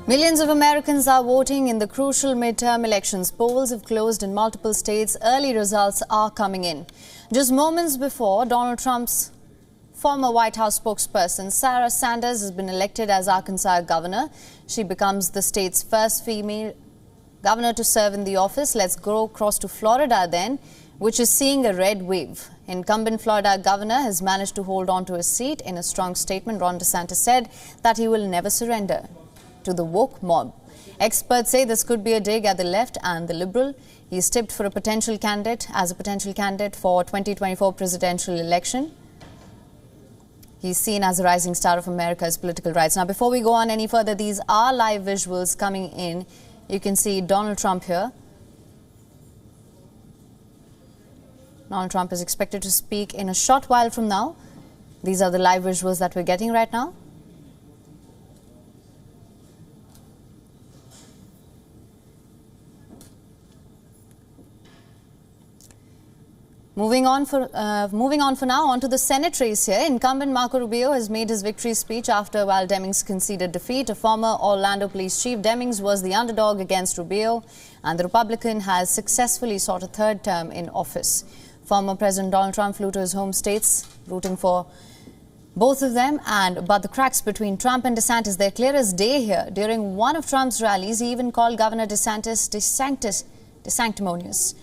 Millions of Americans are voting in the crucial midterm elections. Polls have closed in multiple states. Early results are coming in. Just moments before, Donald Trump's former White House spokesperson, Sarah Sanders, has been elected as Arkansas governor. She becomes the state's first female governor to serve in the office. Let's go across to Florida then, which is seeing a red wave. Incumbent Florida governor has managed to hold on to his seat. In a strong statement, Ron DeSantis said that he will never surrender to the woke mob. Experts say this could be a dig at the left and the liberal. He's tipped for a potential candidate for 2024 presidential election. He's seen as a rising star of America's political rights. Now, before we go on any further, these are live visuals coming in. You can see Donald Trump here. Donald Trump is expected to speak in a short while from now. These are the live visuals that we're getting right now. Moving on for now, onto the Senate race here. Incumbent Marco Rubio has made his victory speech after Val Demings conceded defeat. A former Orlando police chief, Demings was the underdog against Rubio, and the Republican has successfully sought a third term in office. Former President Donald Trump flew to his home states, rooting for both of them, but the cracks between Trump and DeSantis, they're clear as day here. During one of Trump's rallies, he even called Governor DeSantis sanctimonious.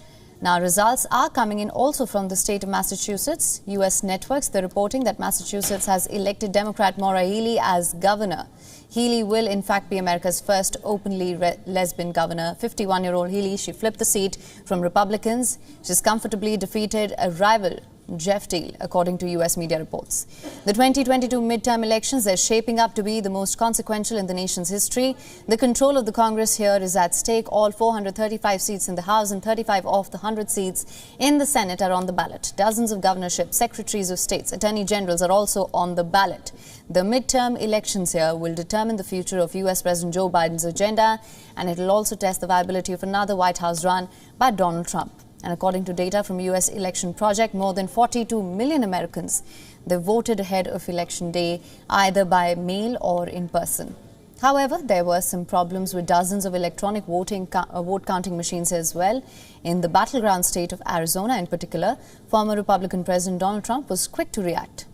Now, results are coming in also from the state of Massachusetts. U.S. networks, they're reporting that Massachusetts has elected Democrat Maura Healey as governor. Healey will, in fact, be America's first openly lesbian governor. 51-year-old Healey, she flipped the seat from Republicans. She's comfortably defeated a rival, Jeff Deal, according to U.S. media reports. The 2022 midterm elections are shaping up to be the most consequential in the nation's history. The control of the Congress here is at stake. All 435 seats in the House and 35 of the 100 seats in the Senate are on the ballot. Dozens of governorships, secretaries of states, attorney generals are also on the ballot. The midterm elections here will determine the future of U.S. President Joe Biden's agenda, and it will also test the viability of another White House run by Donald Trump. And according to data from U.S. Election Project, more than 42 million Americans, they voted ahead of Election Day, either by mail or in person. However, there were some problems with dozens of electronic vote counting machines as well. In the battleground state of Arizona in particular, former Republican President Donald Trump was quick to react.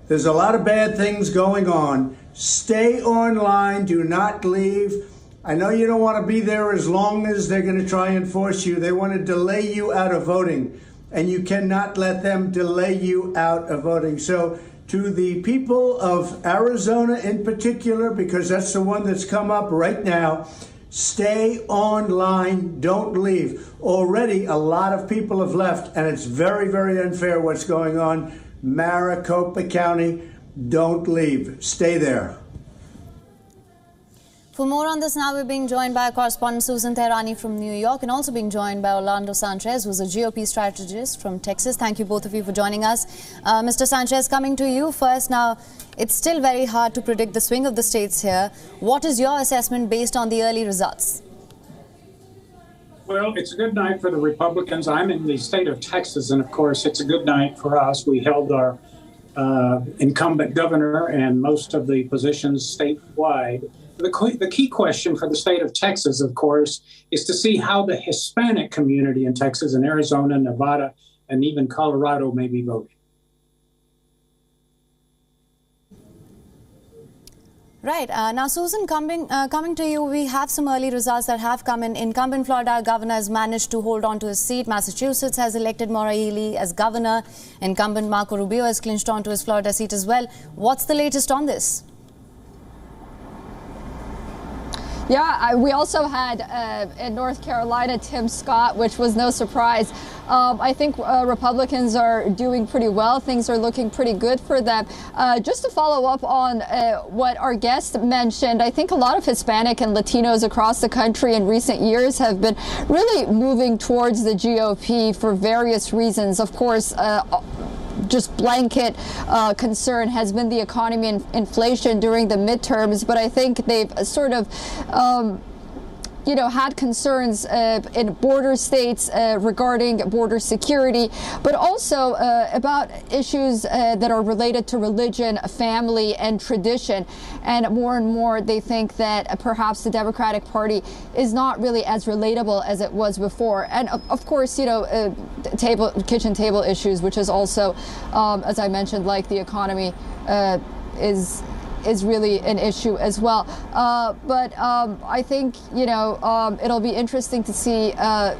There's a lot of bad things going on. Stay online, do not leave. I know you don't want to be there as long as they're going to try and force you. They want to delay you out of voting, and you cannot let them delay you out of voting. So to the people of Arizona in particular, because that's the one that's come up right now, stay online, don't leave. Already a lot of people have left, and it's very, very unfair what's going on. Maricopa County, don't leave. Stay there. For more on this now, we're being joined by our correspondent Susan Tehrani from New York, and also being joined by Orlando Sanchez, who's a GOP strategist from Texas. Thank you both of you for joining us. Mr. Sanchez, coming to you first. Now, it's still very hard to predict the swing of the states here. What is your assessment based on the early results? Well, it's a good night for the Republicans. I'm in the state of Texas, and of course, it's a good night for us. We held our incumbent governor and most of the positions statewide. The key question for the state of Texas, of course, is to see how the Hispanic community in Texas and Arizona, Nevada, and even Colorado may be voting. Right. Now, Susan, coming to you, we have some early results that have come in. Incumbent Florida governor has managed to hold on to his seat. Massachusetts has elected Maura Healey as governor. Incumbent Marco Rubio has clinched on to his Florida seat as well. What's the latest on this? Yeah, we also had in North Carolina, Tim Scott, which was no surprise. I think Republicans are doing pretty well. Things are looking pretty good for them. Just to follow up on what our guest mentioned, I think a lot of Hispanic and Latinos across the country in recent years have been really moving towards the GOP for various reasons. Of course, just blanket concern has been the economy and inflation during the midterms, but I think they've sort of had concerns in border states regarding border security, but also about issues that are related to religion, family, and tradition. And more they think that perhaps the Democratic Party is not really as relatable as it was before. And of course, kitchen table issues, which is also, as I mentioned, like the economy, is really an issue as well. But I think, it'll be interesting to see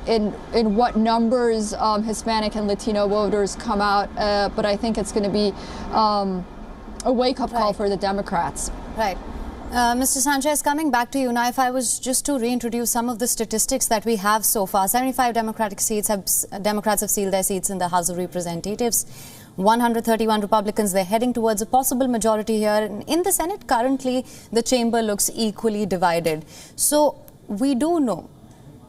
in what numbers Hispanic and Latino voters come out. But I think it's going to be a wake-up call for the Democrats. Right. Mr. Sanchez, coming back to you now, if I was just to reintroduce some of the statistics that we have so far, 75 Democrats have sealed their seats in the House of Representatives. 131 Republicans, they're heading towards a possible majority here. In the Senate, currently, the chamber looks equally divided. So we do know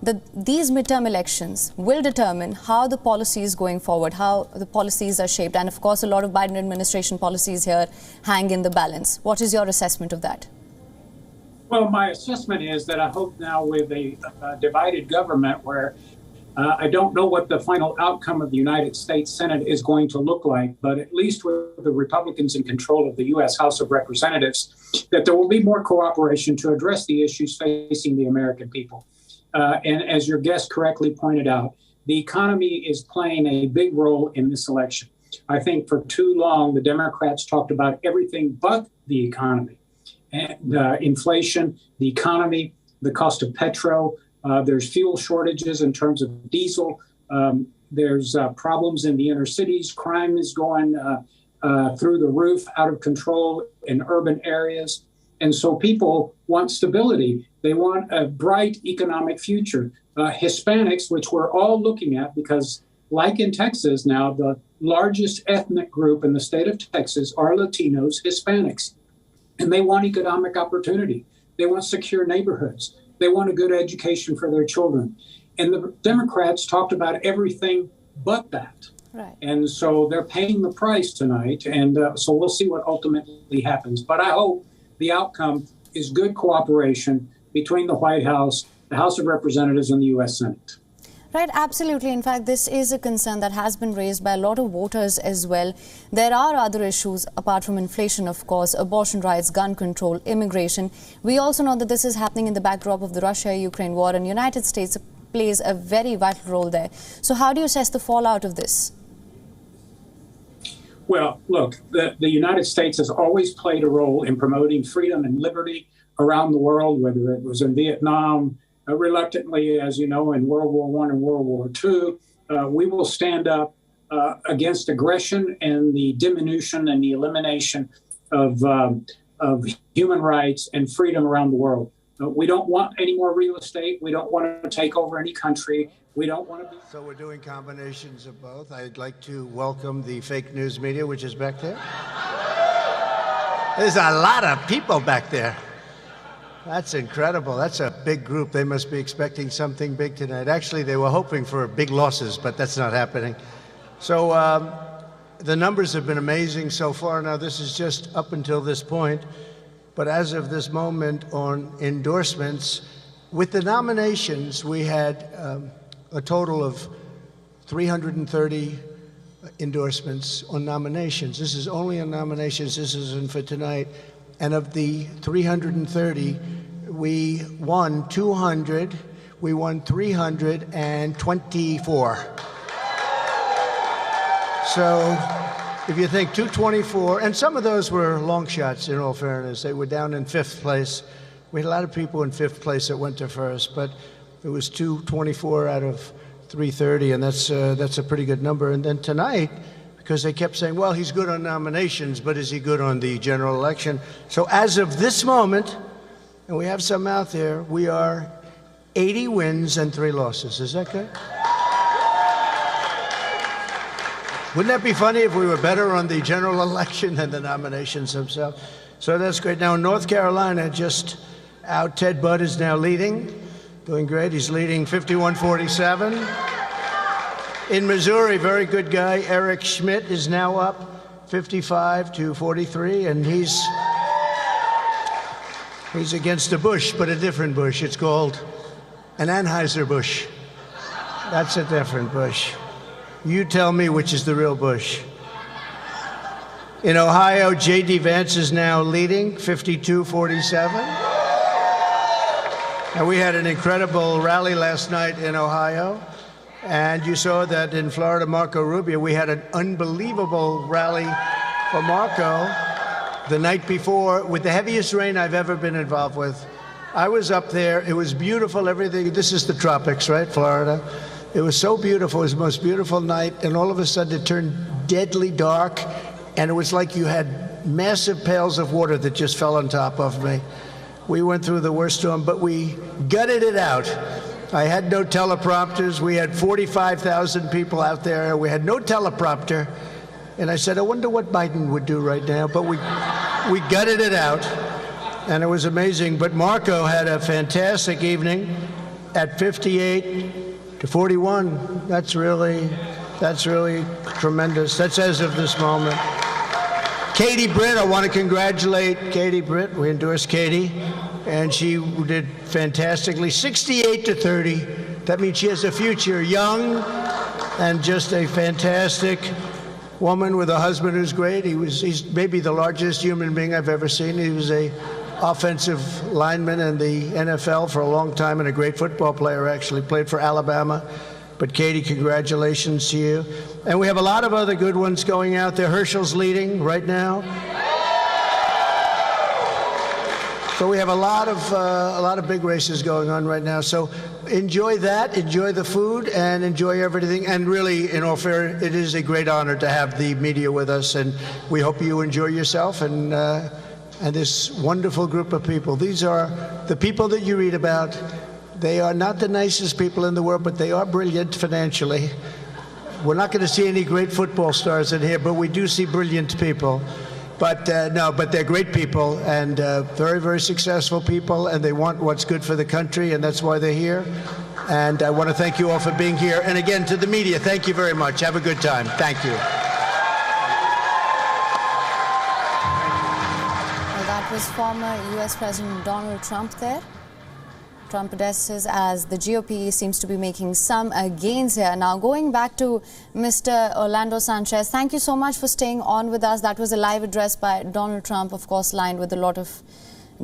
that these midterm elections will determine how the policies going forward, how the policies are shaped. And of course, a lot of Biden administration policies here hang in the balance. What is your assessment of that? Well, my assessment is that I hope now with a divided government where I don't know what the final outcome of the United States Senate is going to look like, but at least with the Republicans in control of the U.S. House of Representatives, that there will be more cooperation to address the issues facing the American people. And as your guest correctly pointed out, the economy is playing a big role in this election. I think for too long, the Democrats talked about everything but the economy. And inflation, the economy, the cost of petrol. There's fuel shortages in terms of diesel. There's problems in the inner cities. Crime is going through the roof, out of control in urban areas. And so people want stability. They want a bright economic future. Hispanics, which we're all looking at, because like in Texas now, the largest ethnic group in the state of Texas are Latinos, Hispanics. And they want economic opportunity. They want secure neighborhoods. They want a good education for their children. And the Democrats talked about everything but that. Right. And so they're paying the price tonight. And so we'll see what ultimately happens. But I hope the outcome is good cooperation between the White House, the House of Representatives, and the U.S. Senate. Right, absolutely. In fact, this is a concern that has been raised by a lot of voters as well. There are other issues apart from inflation, of course, abortion rights, gun control, immigration. We also know that this is happening in the backdrop of the Russia-Ukraine war, and the United States plays a very vital role there. So how do you assess the fallout of this? Well, look, the United States has always played a role in promoting freedom and liberty around the world, whether it was in Vietnam, reluctantly, as you know, in World War I and World War II. We will stand up against aggression and the diminution and the elimination of human rights and freedom around the world. We don't want any more real estate. We don't want to take over any country. We don't want to be... So we're doing combinations of both. I'd like to welcome the fake news media, which is back there. There's a lot of people back there. That's incredible. That's a big group. They must be expecting something big tonight. Actually, they were hoping for big losses, but that's not happening. So the numbers have been amazing so far. Now, this is just up until this point. But as of this moment on endorsements, with the nominations, we had a total of 330 endorsements on nominations. This is only on nominations. This isn't for tonight. And of the 330, we won 200. We won 324. So if you think 224, and some of those were long shots, in all fairness. They were down in fifth place. We had a lot of people in fifth place that went to first, but it was 224 out of 330, and that's a pretty good number. And then tonight, because they kept saying, well, he's good on nominations, but is he good on the general election? So as of this moment, and we have some out there, we are 80 wins and 3 losses. Is that good? Wouldn't that be funny if we were better on the general election than the nominations themselves? So that's great. Now, North Carolina, just out, Ted Budd is now leading, doing great. He's leading 51-47. In Missouri, very good guy, Eric Schmidt is now up 55-43, and he's against a Bush, but a different Bush. It's called An Anheuser-Busch. That's a different Bush. You tell me which is the real Bush. In Ohio, J.D. Vance is now leading, 52-47. And we had an incredible rally last night in Ohio. And you saw that in Florida, Marco Rubio, we had an unbelievable rally for Marco the night before with the heaviest rain I've ever been involved with. I was up there. It was beautiful, everything. This is the tropics, right, Florida? It was so beautiful. It was the most beautiful night. And all of a sudden, it turned deadly dark. And it was like you had massive pails of water that just fell on top of me. We went through the worst storm, but we gutted it out. I had no teleprompters. We had 45,000 people out there. We had no teleprompter. And I said, I wonder what Biden would do right now. But we gutted it out, and it was amazing. But Marco had a fantastic evening at 58-41. That's really tremendous. That's as of this moment. Katie Britt, I want to congratulate Katie Britt. We endorsed Katie, and she did fantastically. 68-30. That means she has a future, young, and just a fantastic woman with a husband who's great. He's maybe the largest human being I've ever seen. He was a offensive lineman in the NFL for a long time and a great football player, actually. Played for Alabama. But Katie, congratulations to you. And we have a lot of other good ones going out there. Herschel's leading right now. So we have a lot of big races going on right now. So enjoy that, enjoy the food, and enjoy everything. And really, in all fairness, it is a great honor to have the media with us. And we hope you enjoy yourself and this wonderful group of people. These are the people that you read about. They are not the nicest people in the world, but they are brilliant financially. We're not going to see any great football stars in here, but we do see brilliant people. But but they're great people and very, very successful people, and they want what's good for the country, and that's why they're here. And I want to thank you all for being here. And again, to the media, thank you very much. Have a good time. Thank you. Well, that was former U.S. President Donald Trump there. Trump addresses as the GOP seems to be making some gains here. Now, going back to Mr. Orlando Sanchez, thank you so much for staying on with us. That was a live address by Donald Trump, of course, lined with a lot of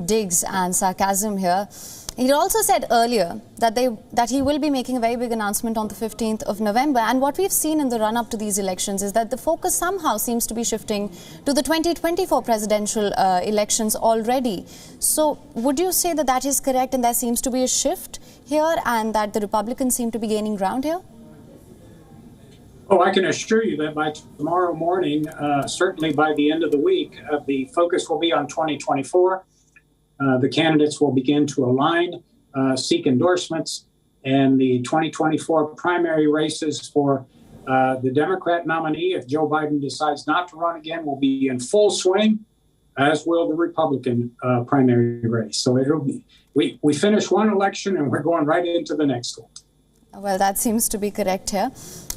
digs and sarcasm here. He also said earlier that he will be making a very big announcement on the 15th of November. And what we've seen in the run-up to these elections is that the focus somehow seems to be shifting to the 2024 presidential elections already. So would you say that that is correct and there seems to be a shift here and that the Republicans seem to be gaining ground here? Oh, I can assure you that by tomorrow morning, certainly by the end of the week, the focus will be on 2024. The candidates will begin to align, seek endorsements, and the 2024 primary races for the Democrat nominee, if Joe Biden decides not to run again, will be in full swing, as will the Republican primary race. So it'll be, we finish one election and we're going right into the next one. Well, that seems to be correct here.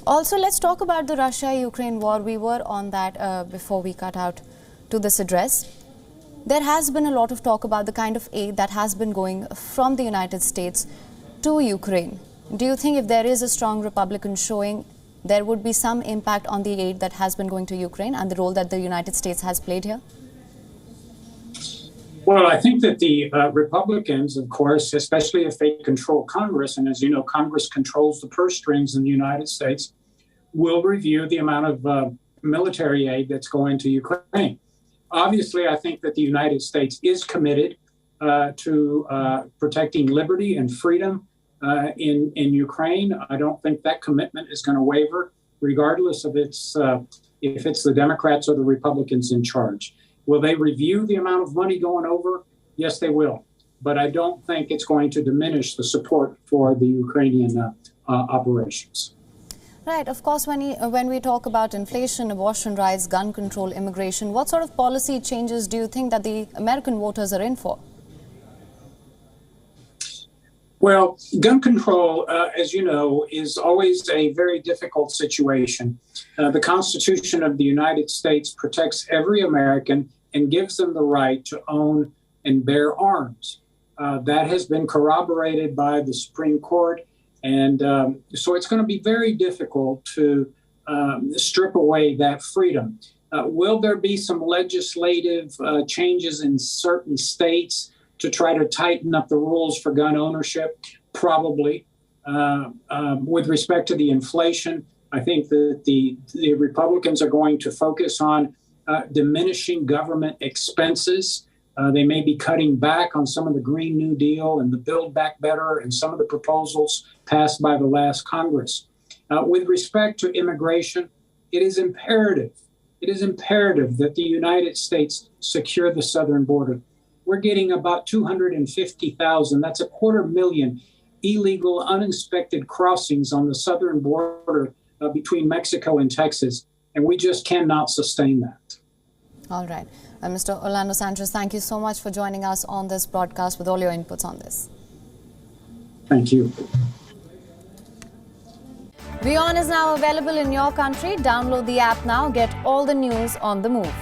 Also, let's talk about the Russia-Ukraine war. We were on that before we cut out to this address. There has been a lot of talk about the kind of aid that has been going from the United States to Ukraine. Do you think if there is a strong Republican showing, there would be some impact on the aid that has been going to Ukraine and the role that the United States has played here? Well, I think that the Republicans, of course, especially if they control Congress, and as you know, Congress controls the purse strings in the United States, will review the amount of military aid that's going to Ukraine. Obviously, I think that the United States is committed to protecting liberty and freedom in Ukraine. I don't think that commitment is going to waver, regardless of if it's the Democrats or the Republicans in charge. Will they review the amount of money going over? Yes, they will. But I don't think it's going to diminish the support for the Ukrainian operations. Right. Of course, when we talk about inflation, abortion rights, gun control, immigration, what sort of policy changes do you think that the American voters are in for? Well, gun control, as you know, is always a very difficult situation. The Constitution of the United States protects every American and gives them the right to own and bear arms. That has been corroborated by the Supreme Court. And so it's going to be very difficult to strip away that freedom. Will there be some legislative changes in certain states to try to tighten up the rules for gun ownership? Probably. With respect to the inflation, I think that the Republicans are going to focus on diminishing government expenses. They may be cutting back on some of the Green New Deal and the Build Back Better and some of the proposals passed by the last Congress. With respect to immigration, it is imperative that the United States secure the southern border. We're getting about 250,000, that's 250,000 illegal, uninspected crossings on the southern border between Mexico and Texas, and we just cannot sustain that. All right. Mr. Orlando Sanchez, thank you so much for joining us on this broadcast with all your inputs on this. Thank you. WION is now available in your country. Download the app now. Get all the news on the move.